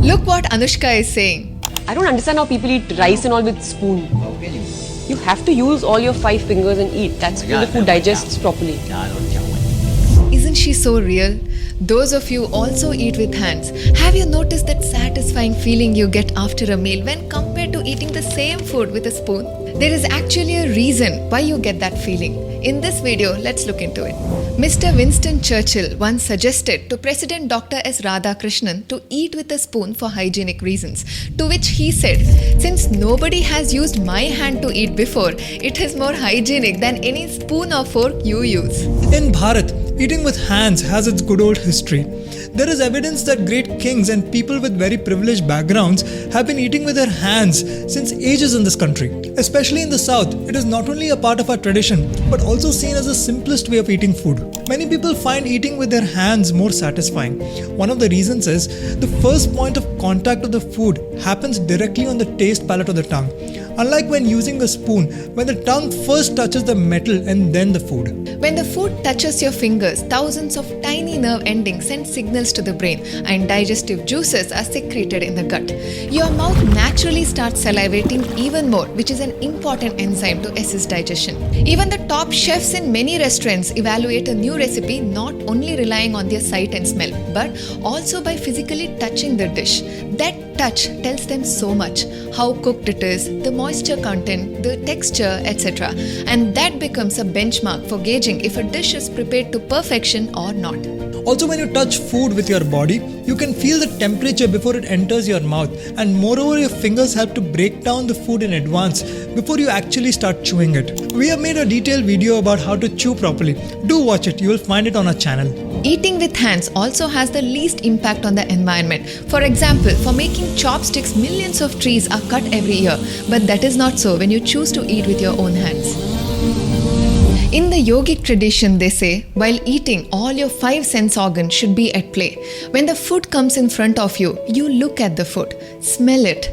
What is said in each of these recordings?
Look what Anushka is saying. I don't understand how people eat rice and all with spoon. How can you? You have to use all your 5 fingers and eat. That's when the food digests properly. Isn't she so real? Those of you also eat with hands. Have you noticed that satisfying feeling you get after a meal when compared to eating the same food with a spoon? There is actually a reason why you get that feeling. In this video, let's look into it. Mr. Winston Churchill once suggested to President Dr. S. Radhakrishnan to eat with a spoon for hygienic reasons, to which he said, "Since nobody has used my hand to eat before, it is more hygienic than any spoon or fork you use." In Bharat, eating with hands has its good old history. There is evidence that great kings and people with very privileged backgrounds have been eating with their hands since ages in this country. Especially in the south, it is not only a part of our tradition, but also seen as the simplest way of eating food. Many people find eating with their hands more satisfying. One of the reasons is the first point of contact of the food happens directly on the taste palate of the tongue. Unlike when using a spoon, when the tongue first touches the metal and then the food. When the food touches your fingers, thousands of tiny nerve endings send signals to the brain and digestive juices are secreted in the gut. Your mouth naturally starts salivating even more, which is an important enzyme to assist digestion. Even the top chefs in many restaurants evaluate a new recipe not only relying on their sight and smell, but also by physically touching the dish. That touch tells them so much: how cooked it is, the moisture content, the texture, etc. And that becomes a benchmark for gauging if a dish is prepared to perfection or not. Also, when you touch food with your body, you can feel the temperature before it enters your mouth, and moreover, your fingers help to break down the food in advance before you actually start chewing it. We have made a detailed video about how to chew properly. Do watch it, you will find it on our channel. Eating with hands also has the least impact on the environment. For example, for making chopsticks, millions of trees are cut every year, but that is not so when you choose to eat with your own hands. In the yogic tradition, they say, while eating, all your 5 sense organs should be at play. When the food comes in front of you, you look at the food, smell it,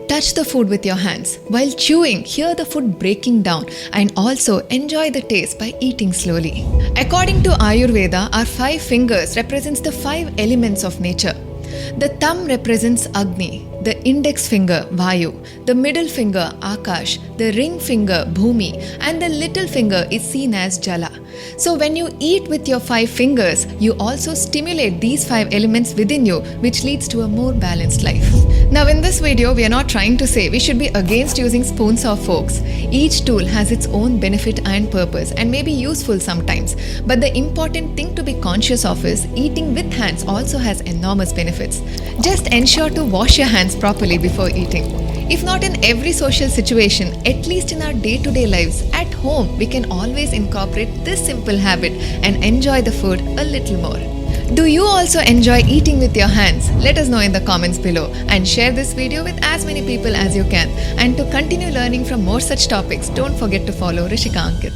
touch the food with your hands. While chewing, hear the food breaking down and also enjoy the taste by eating slowly. According to Ayurveda, our 5 fingers represents the 5 elements of nature. The thumb represents Agni, the index finger Vayu, the middle finger Akash, the ring finger Bhumi, and the little finger is seen as Jala. So when you eat with your 5 fingers, you also stimulate these 5 elements within you, which leads to a more balanced life. Now in this video, we are not trying to say we should be against using spoons or forks. Each tool has its own benefit and purpose and may be useful sometimes. But the important thing to be conscious of is eating with hands also has enormous benefits. Just ensure to wash your hands properly before eating. If not in every social situation, at least in our day-to-day lives, at home, we can always incorporate this simple habit and enjoy the food a little more. Do you also enjoy eating with your hands? Let us know in the comments below and share this video with as many people as you can. And to continue learning from more such topics, don't forget to follow Rishika Ankit.